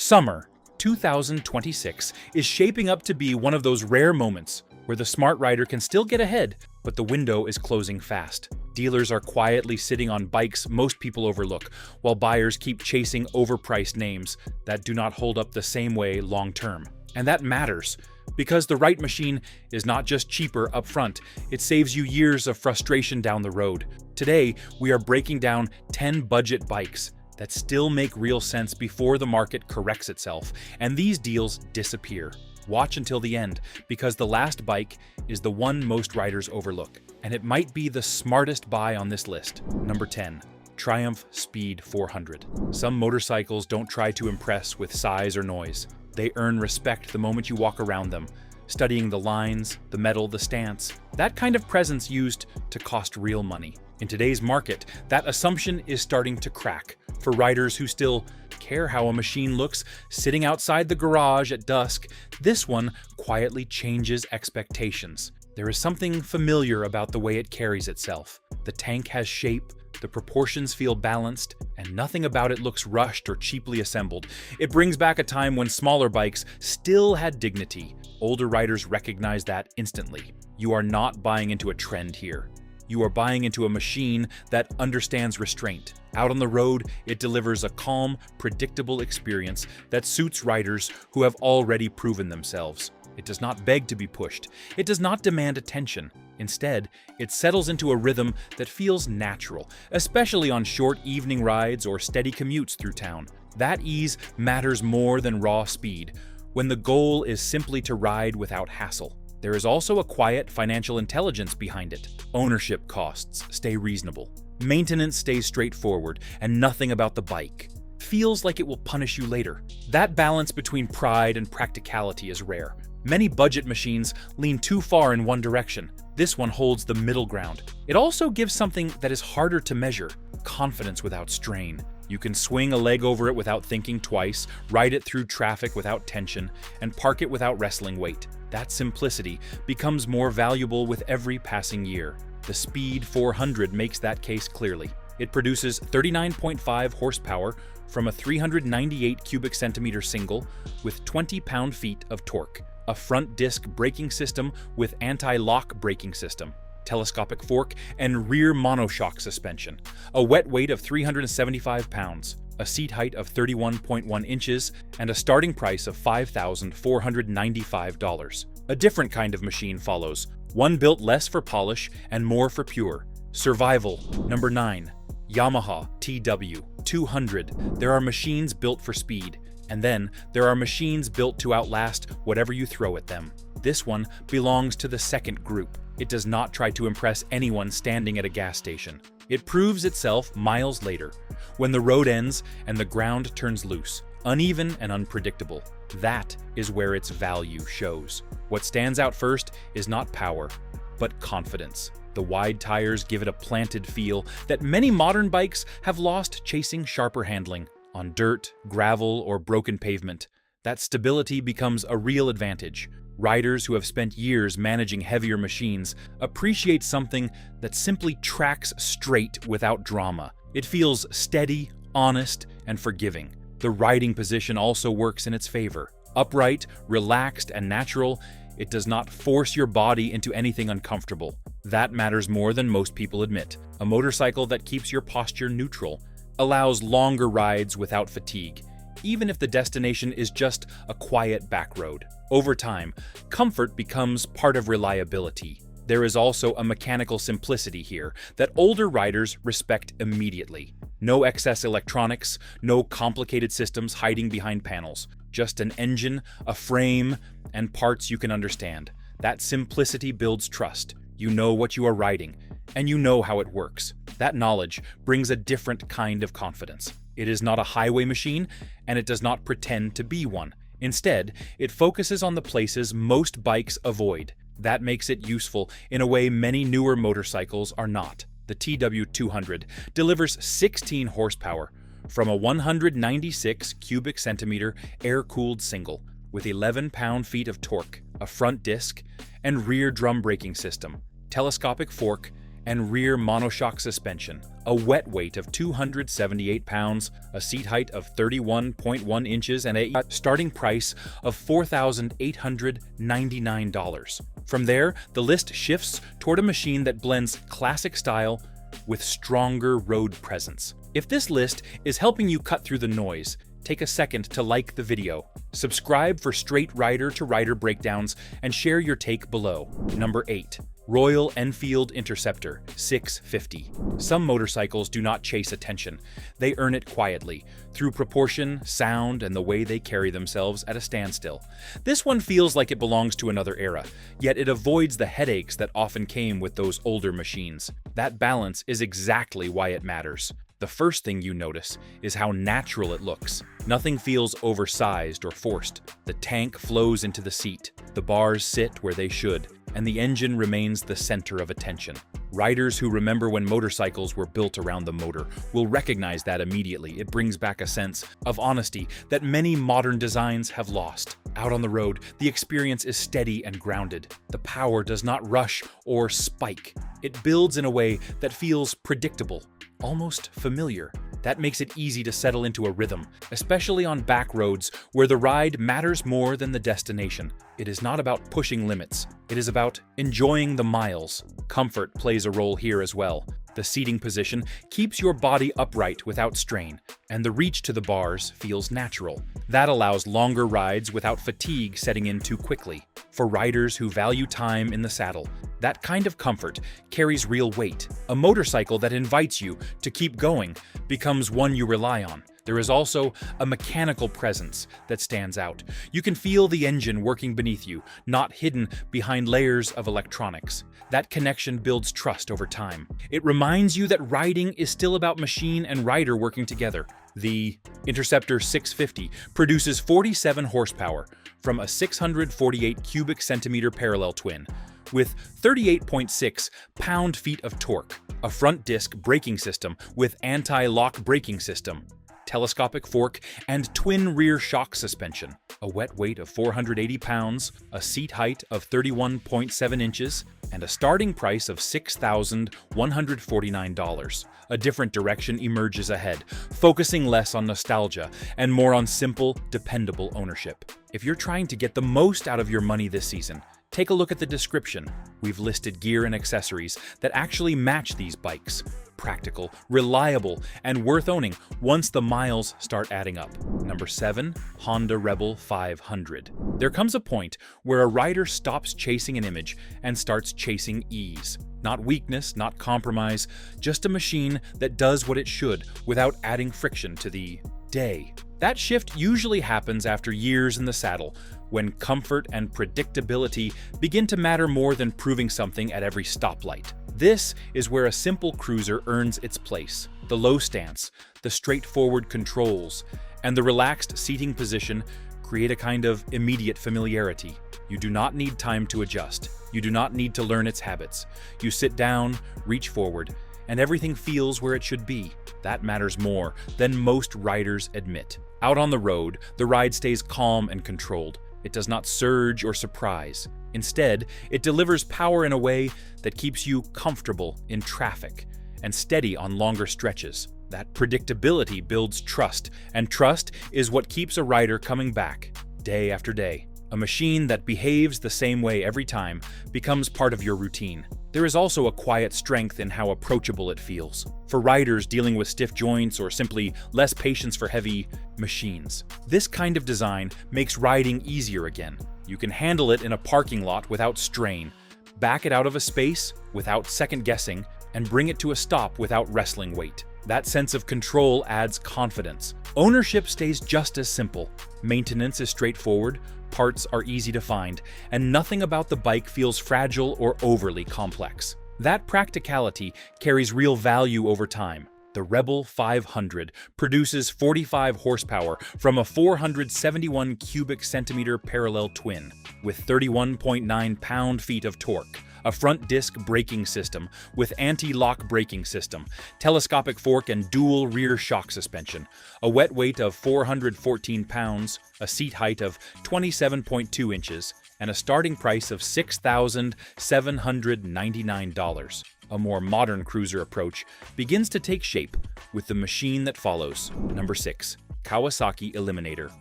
Summer 2026 is shaping up to be one of those rare moments where the smart rider can still get ahead, but the window is closing fast. Dealers are quietly sitting on bikes most people overlook, while buyers keep chasing overpriced names that do not hold up the same way long term. And that matters, because the right machine is not just cheaper up front, it saves you years of frustration down the road. Today, we are breaking down 10 budget bikes that still make real sense before the market corrects itself, and these deals disappear. Watch until the end, because the last bike is the one most riders overlook, and it might be the smartest buy on this list. Number 10. Triumph Speed 400. Some motorcycles don't try to impress with size or noise. They earn respect the moment you walk around them, studying the lines, the metal, the stance. That kind of presence used to cost real money. In today's market, that assumption is starting to crack. For riders who still care how a machine looks sitting outside the garage at dusk, this one quietly changes expectations. There is something familiar about the way it carries itself. The tank has shape, the proportions feel balanced, and nothing about it looks rushed or cheaply assembled. It brings back a time when smaller bikes still had dignity. Older riders recognize that instantly. You are not buying into a trend here. You are buying into a machine that understands restraint. Out on the road, it delivers a calm, predictable experience that suits riders who have already proven themselves. It does not beg to be pushed. It does not demand attention. Instead, it settles into a rhythm that feels natural, especially on short evening rides or steady commutes through town. That ease matters more than raw speed, when the goal is simply to ride without hassle. There is also a quiet financial intelligence behind it. Ownership costs stay reasonable. Maintenance stays straightforward, and nothing about the bike feels like it will punish you later. That balance between pride and practicality is rare. Many budget machines lean too far in one direction. This one holds the middle ground. It also gives something that is harder to measure: confidence without strain. You can swing a leg over it without thinking twice, ride it through traffic without tension, and park it without wrestling weight. That simplicity becomes more valuable with every passing year. The Speed 400 makes that case clearly. It produces 39.5 horsepower from a 398 cubic centimeter single with 20 pound-feet of torque, a front disc braking system with anti-lock braking system, telescopic fork, and rear monoshock suspension, a wet weight of 375 pounds, a seat height of 31.1 inches, and a starting price of $5,495. A different kind of machine follows, one built less for polish and more for pure survival. Number 9. Yamaha TW200. There are machines built for speed, and then there are machines built to outlast whatever you throw at them. This one belongs to the second group. It does not try to impress anyone standing at a gas station. It proves itself miles later, when the road ends and the ground turns loose, uneven and unpredictable. That is where its value shows. What stands out first is not power, but confidence. The wide tires give it a planted feel that many modern bikes have lost chasing sharper handling. On dirt, gravel, or broken pavement, that stability becomes a real advantage. Riders who have spent years managing heavier machines appreciate something that simply tracks straight without drama. It feels steady, honest, and forgiving. The riding position also works in its favor. Upright, relaxed, and natural, it does not force your body into anything uncomfortable. That matters more than most people admit. A motorcycle that keeps your posture neutral, allows longer rides without fatigue, even if the destination is just a quiet back road. Over time, comfort becomes part of reliability. There is also a mechanical simplicity here that older riders respect immediately. No excess electronics, no complicated systems hiding behind panels. Just an engine, a frame, and parts you can understand. That simplicity builds trust. You know what you are riding, and you know how it works. That knowledge brings a different kind of confidence. It is not a highway machine, and it does not pretend to be one. Instead, it focuses on the places most bikes avoid. That makes it useful in a way many newer motorcycles are not. The TW200 delivers 16 horsepower from a 196 cubic centimeter air-cooled single with 11 pound-feet of torque, a front disc, and rear drum braking system, telescopic fork, and rear monoshock suspension, a wet weight of 278 pounds, a seat height of 31.1 inches, and a starting price of $4,899. From there, the list shifts toward a machine that blends classic style with stronger road presence. If this list is helping you cut through the noise, take a second to like the video, subscribe for straight rider-to-rider breakdowns, and share your take below. Number 8. Royal Enfield Interceptor 650. Some motorcycles do not chase attention. They earn it quietly, through proportion, sound, and the way they carry themselves at a standstill. This one feels like it belongs to another era, yet it avoids the headaches that often came with those older machines. That balance is exactly why it matters. The first thing you notice is how natural it looks. Nothing feels oversized or forced. The tank flows into the seat, the bars sit where they should, and the engine remains the center of attention. Riders who remember when motorcycles were built around the motor will recognize that immediately. It brings back a sense of honesty that many modern designs have lost. Out on the road, the experience is steady and grounded. The power does not rush or spike. It builds in a way that feels predictable, almost familiar. That makes it easy to settle into a rhythm, especially on back roads where the ride matters more than the destination. It is not about pushing limits. It is about enjoying the miles. Comfort plays a role here as well. The seating position keeps your body upright without strain, and the reach to the bars feels natural. That allows longer rides without fatigue setting in too quickly. For riders who value time in the saddle, that kind of comfort carries real weight. A motorcycle that invites you to keep going becomes one you rely on. There is also a mechanical presence that stands out. You can feel the engine working beneath you, not hidden behind layers of electronics. That connection builds trust over time. It reminds you that riding is still about machine and rider working together. The Interceptor 650 produces 47 horsepower from a 648 cubic centimeter parallel twin, with 38.6 pound-feet of torque, a front disc braking system with anti-lock braking system, telescopic fork, and twin rear shock suspension, a wet weight of 480 pounds, a seat height of 31.7 inches, and a starting price of $6,149. A different direction emerges ahead, focusing less on nostalgia and more on simple, dependable ownership. If you're trying to get the most out of your money this season, take a look at the description. We've listed gear and accessories that actually match these bikes. Practical, reliable, and worth owning once the miles start adding up. Number 7. Honda Rebel 500. There comes a point where a rider stops chasing an image and starts chasing ease. Not weakness, not compromise, just a machine that does what it should without adding friction to the day. That shift usually happens after years in the saddle, when comfort and predictability begin to matter more than proving something at every stoplight. This is where a simple cruiser earns its place. The low stance, the straightforward controls, and the relaxed seating position create a kind of immediate familiarity. You do not need time to adjust. You do not need to learn its habits. You sit down, reach forward, and everything feels where it should be. That matters more than most riders admit. Out on the road, the ride stays calm and controlled. It does not surge or surprise. Instead, it delivers power in a way that keeps you comfortable in traffic and steady on longer stretches. That predictability builds trust, and trust is what keeps a rider coming back day after day. A machine that behaves the same way every time becomes part of your routine. There is also a quiet strength in how approachable it feels. For riders dealing with stiff joints or simply less patience for heavy machines, this kind of design makes riding easier again. You can handle it in a parking lot without strain, back it out of a space without second guessing, and bring it to a stop without wrestling weight. That sense of control adds confidence. Ownership stays just as simple. Maintenance is straightforward, parts are easy to find, and nothing about the bike feels fragile or overly complex. That practicality carries real value over time. The Rebel 500 produces 45 horsepower from a 471 cubic centimeter parallel twin, with 31.9 pound-feet of torque, a front disc braking system with anti-lock braking system, telescopic fork and dual rear shock suspension, a wet weight of 414 pounds, a seat height of 27.2 inches, and a starting price of $6,799. A more modern cruiser approach begins to take shape with the machine that follows. Number 6. Kawasaki Eliminator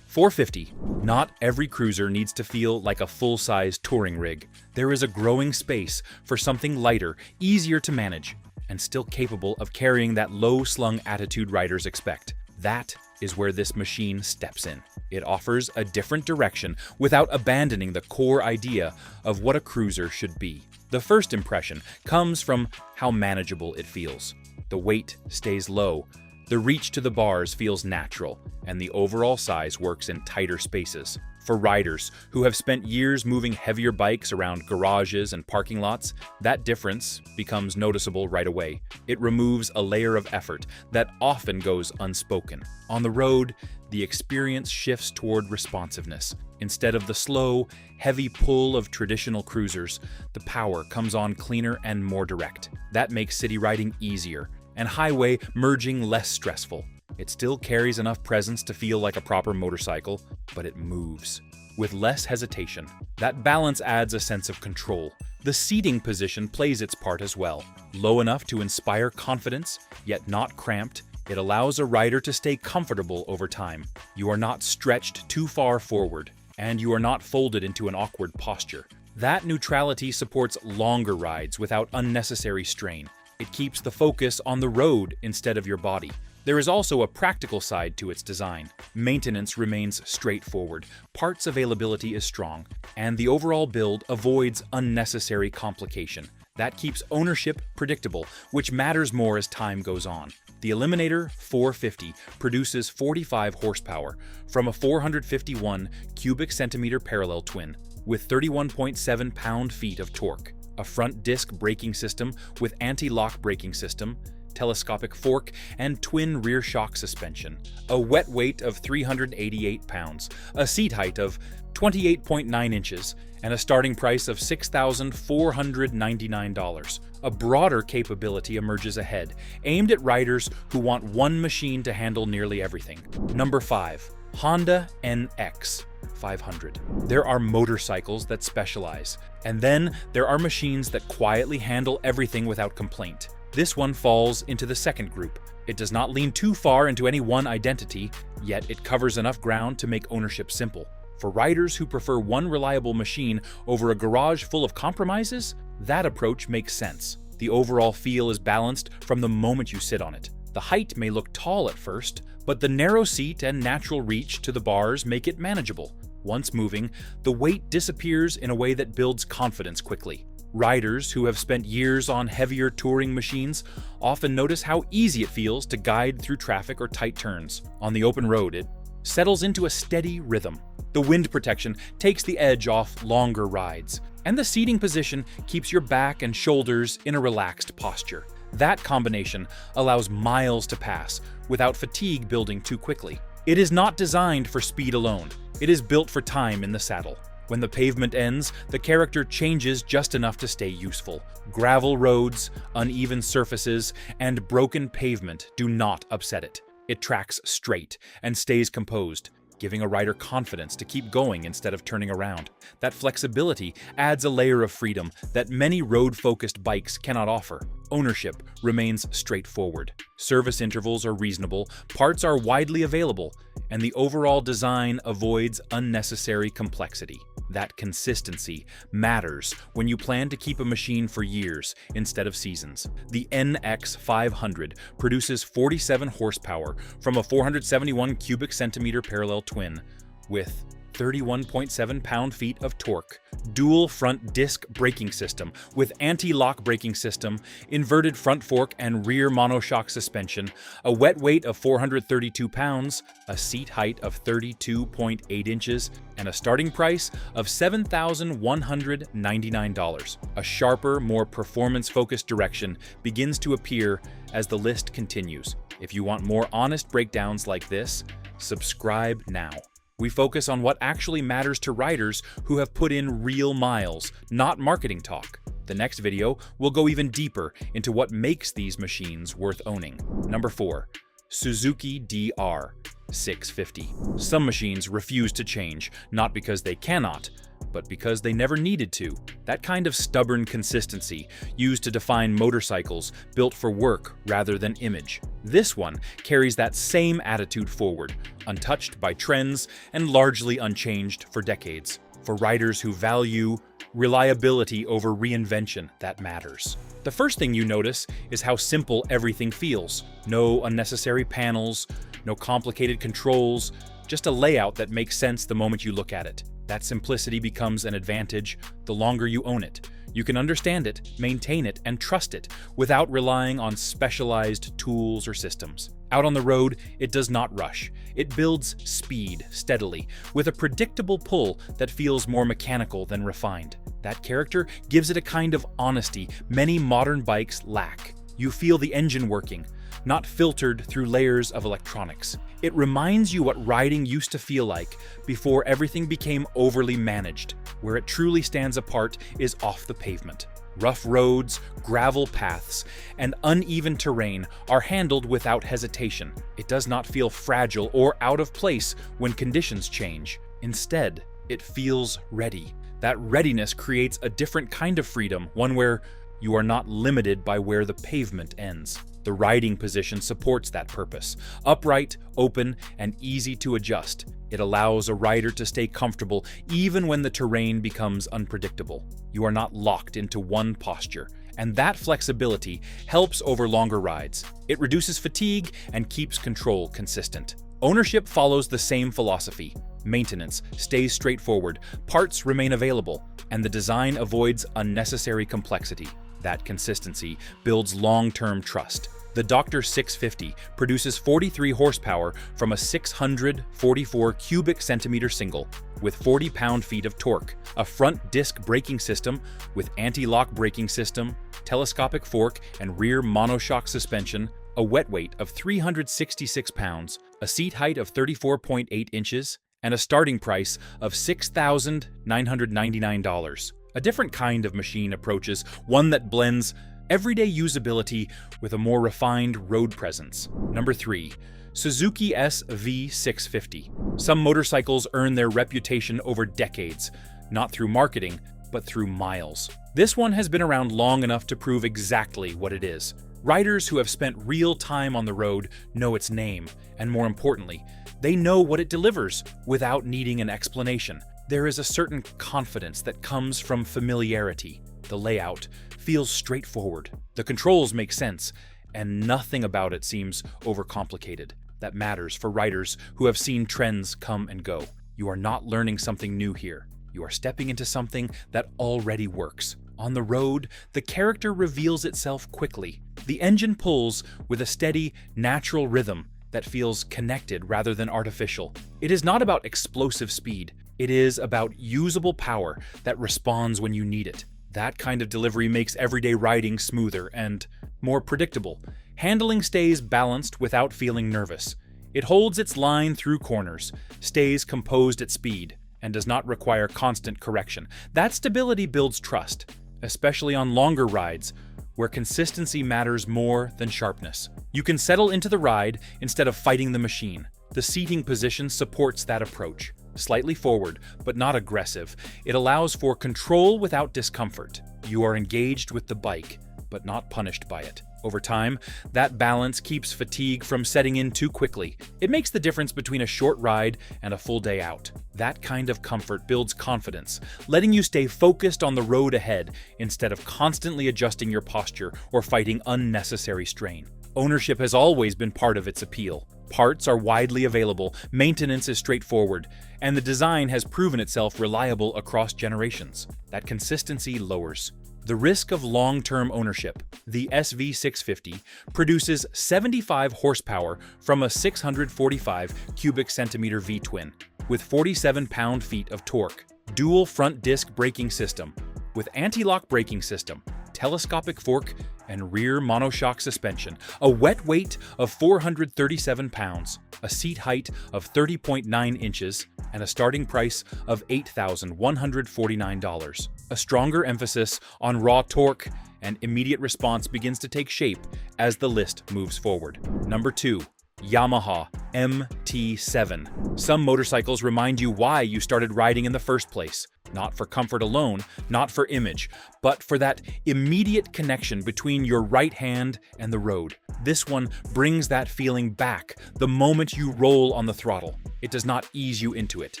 450. Not every cruiser needs to feel like a full-size touring rig. There is a growing space for something lighter, easier to manage, and still capable of carrying that low-slung attitude riders expect. That is where this machine steps in. It offers a different direction without abandoning the core idea of what a cruiser should be. The first impression comes from how manageable it feels. The weight stays low, the reach to the bars feels natural, and the overall size works in tighter spaces. For riders who have spent years moving heavier bikes around garages and parking lots, that difference becomes noticeable right away. It removes a layer of effort that often goes unspoken. On the road, the experience shifts toward responsiveness. Instead of the slow, heavy pull of traditional cruisers, the power comes on cleaner and more direct. That makes city riding easier, and highway merging less stressful. It still carries enough presence to feel like a proper motorcycle, but it moves with less hesitation. That balance adds a sense of control. The seating position plays its part as well. Low enough to inspire confidence, yet not cramped, it allows a rider to stay comfortable over time. You are not stretched too far forward, and you are not folded into an awkward posture. That neutrality supports longer rides without unnecessary strain. It keeps the focus on the road instead of your body. There is also a practical side to its design. Maintenance remains straightforward, parts availability is strong, and the overall build avoids unnecessary complication. That keeps ownership predictable, which matters more as time goes on. The Eliminator 450 produces 45 horsepower from a 451 cubic centimeter parallel twin with 31.7 pound-feet of torque, a front disc braking system with anti-lock braking system, telescopic fork, and twin rear shock suspension, a wet weight of 388 pounds, a seat height of 28.9 inches, and a starting price of $6,499. A broader capability emerges ahead, aimed at riders who want one machine to handle nearly everything. Number 5. Honda NX500. There are motorcycles that specialize, and then there are machines that quietly handle everything without complaint. This one falls into the second group. It does not lean too far into any one identity, yet it covers enough ground to make ownership simple. For riders who prefer one reliable machine over a garage full of compromises, that approach makes sense. The overall feel is balanced from the moment you sit on it. The height may look tall at first, but the narrow seat and natural reach to the bars make it manageable. Once moving, the weight disappears in a way that builds confidence quickly. Riders who have spent years on heavier touring machines often notice how easy it feels to guide through traffic or tight turns. On the open road, it settles into a steady rhythm. The wind protection takes the edge off longer rides, and the seating position keeps your back and shoulders in a relaxed posture. That combination allows miles to pass without fatigue building too quickly. It is not designed for speed alone. It is built for time in the saddle. When the pavement ends, the character changes just enough to stay useful. Gravel roads, uneven surfaces, and broken pavement do not upset it. It tracks straight and stays composed, giving a rider confidence to keep going instead of turning around. That flexibility adds a layer of freedom that many road-focused bikes cannot offer. Ownership remains straightforward. Service intervals are reasonable, parts are widely available, and the overall design avoids unnecessary complexity. That consistency matters when you plan to keep a machine for years instead of seasons. The NX500 produces 47 horsepower from a 471 cubic centimeter parallel twin with 31.7 pound-feet of torque, dual front disc braking system with anti-lock braking system, inverted front fork and rear monoshock suspension, a wet weight of 432 pounds, a seat height of 32.8 inches, and a starting price of $7,199. A sharper, more performance-focused direction begins to appear as the list continues. If you want more honest breakdowns like this, subscribe now. We focus on what actually matters to riders who have put in real miles, not marketing talk. The next video will go even deeper into what makes these machines worth owning. Number 4. Suzuki DR650. Some machines refuse to change, not because they cannot, but because they never needed to. That kind of stubborn consistency used to define motorcycles built for work rather than image. This one carries that same attitude forward, untouched by trends and largely unchanged for decades. For riders who value reliability over reinvention, that matters. The first thing you notice is how simple everything feels. No unnecessary panels, no complicated controls, just a layout that makes sense the moment you look at it. That simplicity becomes an advantage the longer you own it. You can understand it, maintain it, and trust it without relying on specialized tools or systems. Out on the road, it does not rush. It builds speed steadily, with a predictable pull that feels more mechanical than refined. That character gives it a kind of honesty many modern bikes lack. You feel the engine working, not filtered through layers of electronics. It reminds you what riding used to feel like before everything became overly managed. Where it truly stands apart is off the pavement. Rough roads, gravel paths, and uneven terrain are handled without hesitation. It does not feel fragile or out of place when conditions change. Instead, it feels ready. That readiness creates a different kind of freedom, one where you are not limited by where the pavement ends. The riding position supports that purpose. Upright, open, and easy to adjust. It allows a rider to stay comfortable even when the terrain becomes unpredictable. You are not locked into one posture, and that flexibility helps over longer rides. It reduces fatigue and keeps control consistent. Ownership follows the same philosophy. Maintenance stays straightforward, parts remain available, and the design avoids unnecessary complexity. That consistency builds long-term trust. The Dr. 650 produces 43 horsepower from a 644 cubic centimeter single with 40 pound-feet of torque, a front disc braking system with anti-lock braking system, telescopic fork and rear monoshock suspension, a wet weight of 366 pounds, a seat height of 34.8 inches, and a starting price of $6,999. A different kind of machine approaches, one that blends everyday usability with a more refined road presence. Number 3. Suzuki SV650. Some motorcycles earn their reputation over decades, not through marketing, but through miles. This one has been around long enough to prove exactly what it is. Riders who have spent real time on the road know its name, and more importantly, they know what it delivers without needing an explanation. There is a certain confidence that comes from familiarity. The layout feels straightforward. The controls make sense, and nothing about it seems overcomplicated. That matters for riders who have seen trends come and go. You are not learning something new here. You are stepping into something that already works. On the road, the character reveals itself quickly. The engine pulls with a steady, natural rhythm that feels connected rather than artificial. It is not about explosive speed. It is about usable power that responds when you need it. That kind of delivery makes everyday riding smoother and more predictable. Handling stays balanced without feeling nervous. It holds its line through corners, stays composed at speed, and does not require constant correction. That stability builds trust, especially on longer rides, where consistency matters more than sharpness. You can settle into the ride instead of fighting the machine. The seating position supports that approach. Slightly forward, but not aggressive, it allows for control without discomfort. You are engaged with the bike, but not punished by it. Over time, that balance keeps fatigue from setting in too quickly. It makes the difference between a short ride and a full day out. That kind of comfort builds confidence, letting you stay focused on the road ahead instead of constantly adjusting your posture or fighting unnecessary strain. Ownership has always been part of its appeal. Parts are widely available, maintenance is straightforward, and the design has proven itself reliable across generations. That consistency lowers the risk of long-term ownership. The SV650 produces 75 horsepower from a 645 cubic centimeter V-twin with 47 pound-feet of torque, dual front disc braking system with anti-lock braking system, telescopic fork, and rear monoshock suspension, a wet weight of 437 pounds, a seat height of 30.9 inches, and a starting price of $8,149. A stronger emphasis on raw torque and immediate response begins to take shape as the list moves forward. Number 2. Yamaha MT-07. Some motorcycles remind you why you started riding in the first place. Not for comfort alone, not for image, but for that immediate connection between your right hand and the road. This one brings that feeling back the moment you roll on the throttle. It does not ease you into it.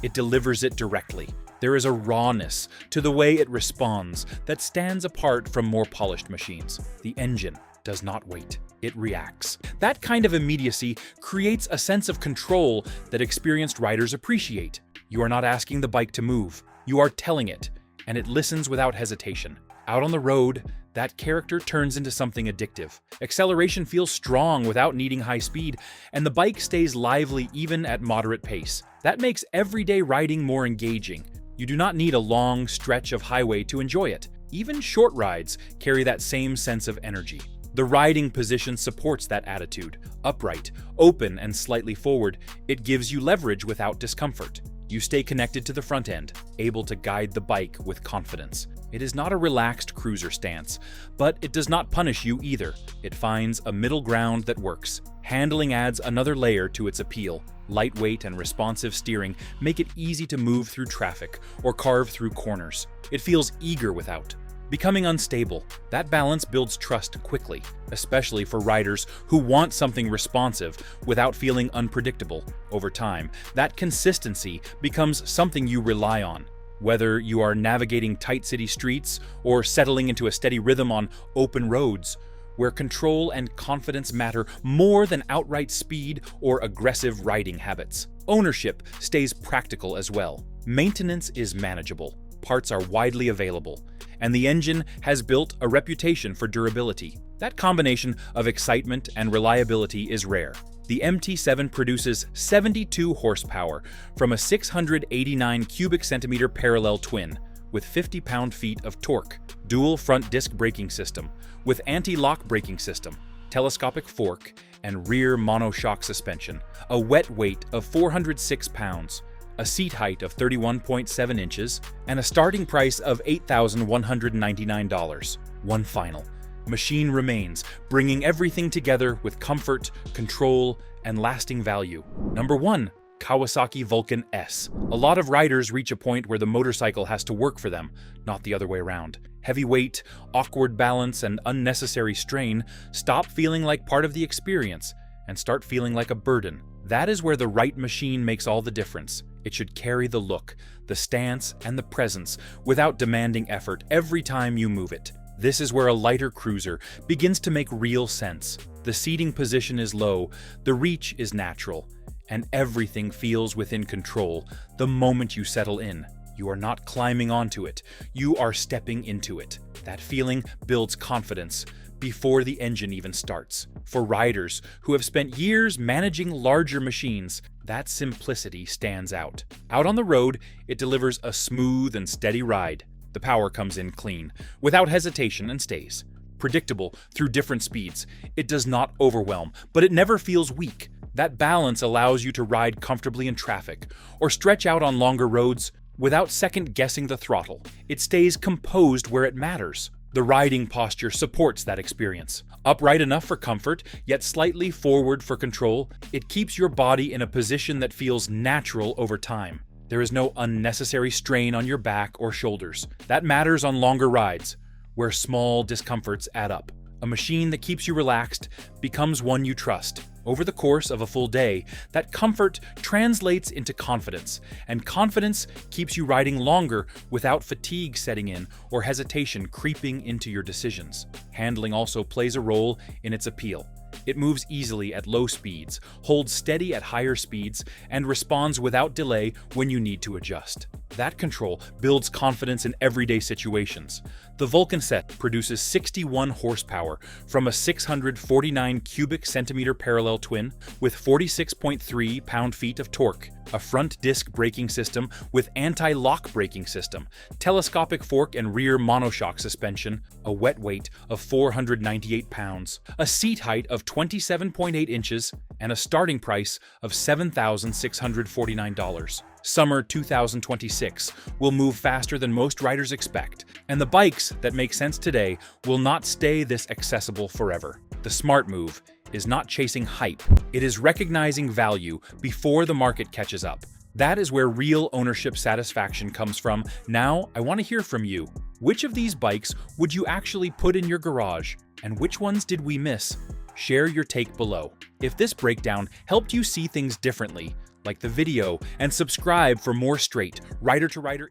It delivers it directly. There is a rawness to the way it responds that stands apart from more polished machines. The engine does not wait. It reacts. That kind of immediacy creates a sense of control that experienced riders appreciate. You are not asking the bike to move. You are telling it, and it listens without hesitation. Out on the road, that character turns into something addictive. Acceleration feels strong without needing high speed, and the bike stays lively even at moderate pace. That makes everyday riding more engaging. You do not need a long stretch of highway to enjoy it. Even short rides carry that same sense of energy. The riding position supports that attitude. Upright, open, and slightly forward, it gives you leverage without discomfort. You stay connected to the front end, able to guide the bike with confidence. It is not a relaxed cruiser stance, but it does not punish you either. It finds a middle ground that works. Handling adds another layer to its appeal. Lightweight and responsive steering make it easy to move through traffic or carve through corners. It feels eager without becoming unstable. That balance builds trust quickly, especially for riders who want something responsive without feeling unpredictable. Over time, that consistency becomes something you rely on. Whether you are navigating tight city streets or settling into a steady rhythm on open roads, where control and confidence matter more than outright speed or aggressive riding habits. Ownership stays practical as well. Maintenance is manageable. Parts are widely available, and the engine has built a reputation for durability. That combination of excitement and reliability is rare. The MT-07 produces 72 horsepower from a 689 cubic centimeter parallel twin with 50 pound-feet of torque, dual front disc braking system with anti-lock braking system, telescopic fork, and rear monoshock suspension, a wet weight of 406 pounds, a seat height of 31.7 inches, and a starting price of $8,199. One final. Machine remains, bringing everything together with comfort, control, and lasting value. Number 1. Kawasaki Vulcan S. A lot of riders reach a point where the motorcycle has to work for them, not the other way around. Heavy weight, awkward balance, and unnecessary strain stop feeling like part of the experience and start feeling like a burden. That is where the right machine makes all the difference. It should carry the look, the stance, and the presence without demanding effort every time you move it. This is where a lighter cruiser begins to make real sense. The seating position is low, the reach is natural, and everything feels within control the moment you settle in. You are not climbing onto it, you are stepping into it. That feeling builds confidence before the engine even starts. For riders who have spent years managing larger machines, that simplicity stands out. Out on the road, it delivers a smooth and steady ride. The power comes in clean, without hesitation, and stays. Predictable through different speeds, it does not overwhelm, but it never feels weak. That balance allows you to ride comfortably in traffic, or stretch out on longer roads without second-guessing the throttle. It stays composed where it matters. The riding posture supports that experience. Upright enough for comfort, yet slightly forward for control, it keeps your body in a position that feels natural over time. There is no unnecessary strain on your back or shoulders. That matters on longer rides, where small discomforts add up. A machine that keeps you relaxed becomes one you trust. Over the course of a full day, that comfort translates into confidence, and confidence keeps you riding longer without fatigue setting in or hesitation creeping into your decisions. Handling also plays a role in its appeal. It moves easily at low speeds, holds steady at higher speeds, and responds without delay when you need to adjust. That control builds confidence in everyday situations. The Vulcan set produces 61 horsepower from a 649 cubic centimeter parallel twin with 46.3 pound-feet of torque, a front disc braking system with anti-lock braking system, telescopic fork and rear monoshock suspension, a wet weight of 498 pounds, a seat height of 27.8 inches, and a starting price of $7,649. Summer 2026 will move faster than most riders expect, and the bikes that make sense today will not stay this accessible forever. The smart move is not chasing hype, it is recognizing value before the market catches up. That is where real ownership satisfaction comes from. Now, I want to hear from you. Which of these bikes would you actually put in your garage? And which ones did we miss? Share your take below. If this breakdown helped you see things differently, like the video and subscribe for more straight rider-to-rider